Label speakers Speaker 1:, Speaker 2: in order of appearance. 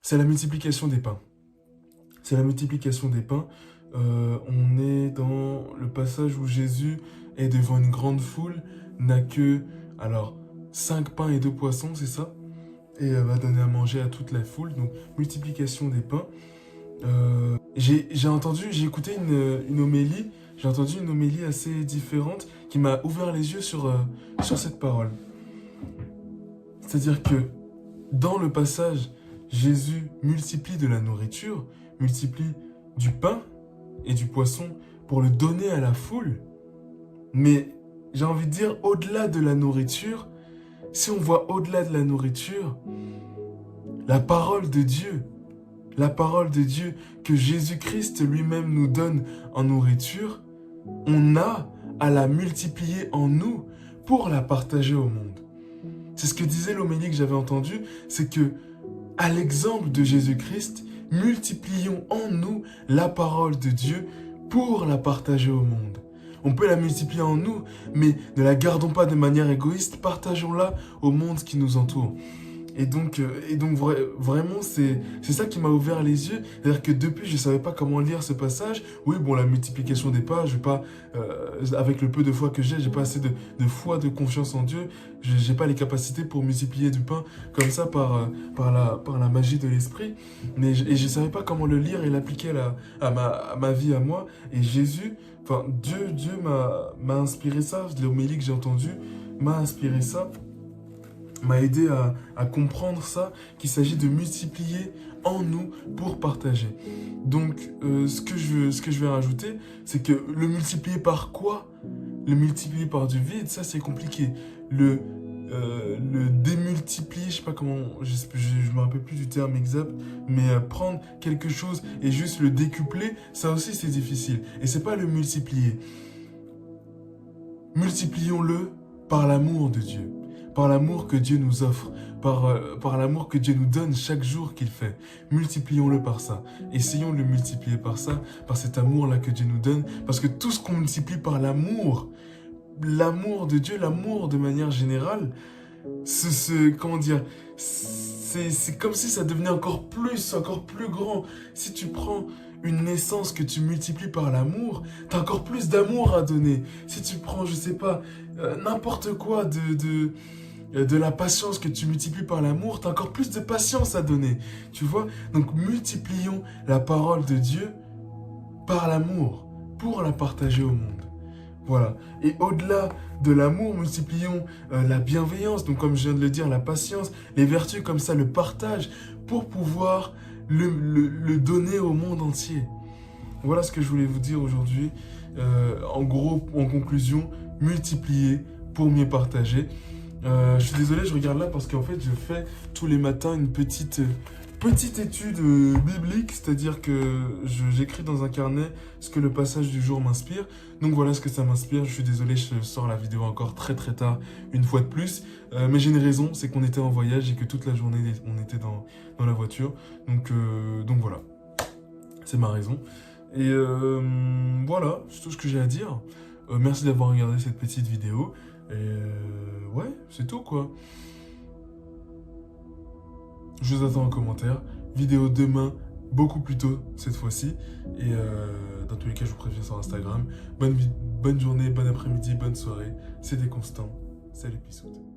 Speaker 1: c'est la multiplication des pains. C'est la multiplication des pains. On est dans le passage où Jésus est devant une grande foule, n'a que, alors, 5 pains et 2 poissons, c'est ça? Et va donner à manger à toute la foule. Donc, multiplication des pains. J'ai écouté une homélie, j'ai entendu une homélie assez différente qui m'a ouvert les yeux sur cette parole. C'est-à-dire que dans le passage, Jésus multiplie de la nourriture, multiplie du pain et du poisson pour le donner à la foule. Mais j'ai envie de dire, au-delà de la nourriture, si on voit au-delà de la nourriture, la parole de Dieu que Jésus-Christ lui-même nous donne en nourriture, on a à la multiplier en nous pour la partager au monde. C'est ce que disait l'homélie que j'avais entendu, c'est que, à l'exemple de Jésus-Christ, multiplions en nous la parole de Dieu pour la partager au monde. On peut la multiplier en nous, mais ne la gardons pas de manière égoïste, partageons-la au monde qui nous entoure. Et donc vraiment, c'est ça qui m'a ouvert les yeux. C'est-à-dire que depuis, je ne savais pas comment lire ce passage. Oui, bon, la multiplication des pains, je vais pas, avec le peu de foi que j'ai pas assez de foi, de confiance en Dieu. Je n'ai pas les capacités pour multiplier du pain comme ça par la magie de l'esprit. Et je ne savais pas comment le lire et l'appliquer à ma vie, à moi. Et Jésus, enfin, Dieu m'a inspiré ça. L'homélie que j'ai entendue m'a inspiré ça, m'a aidé à comprendre ça, qu'il s'agit de multiplier en nous pour partager. Donc, ce que je vais rajouter, c'est que le multiplier par quoi? Le multiplier par du vide, ça c'est compliqué. Le démultiplier, je sais pas comment, je me rappelle plus du terme exact, mais prendre quelque chose et juste le décupler, ça aussi c'est difficile. Et c'est pas le multiplier. Multiplions-le par l'amour de Dieu, par l'amour que Dieu nous offre, par l'amour que Dieu nous donne chaque jour qu'il fait. Multiplions-le par ça. Essayons de le multiplier par ça, par cet amour-là que Dieu nous donne, parce que tout ce qu'on multiplie par l'amour de Dieu, l'amour de manière générale, comment dire, c'est comme si ça devenait encore plus grand. Si tu prends une naissance que tu multiplies par l'amour, t'as encore plus d'amour à donner. Si tu prends, je sais pas, n'importe quoi de la patience que tu multiplies par l'amour, t'as encore plus de patience à donner. Tu vois? Donc multiplions la parole de Dieu par l'amour, pour la partager au monde. Voilà. Et au-delà de l'amour, multiplions la bienveillance, donc comme je viens de le dire, la patience, les vertus comme ça, le partage, pour pouvoir le donner au monde entier. Voilà ce que je voulais vous dire aujourd'hui. En gros, en conclusion, multiplier pour mieux partager. Je suis désolé, je regarde là parce qu'en fait, je fais tous les matins une petite étude biblique, c'est-à-dire que j'écris dans un carnet ce que le passage du jour m'inspire. Donc voilà ce que ça m'inspire. Je suis désolé, je sors la vidéo encore très tard, une fois de plus. Mais j'ai une raison, c'est qu'on était en voyage et que toute la journée, on était dans la voiture. Donc voilà, c'est ma raison. Et voilà, c'est tout ce que j'ai à dire. Merci d'avoir regardé cette petite vidéo. Et ouais, c'est tout quoi. Je vous attends en commentaire. Vidéo demain, beaucoup plus tôt cette fois-ci. Et dans tous les cas, je vous préviens sur Instagram. Bonne journée, bon après-midi, bonne soirée. C'était Constant. Salut Pissoute.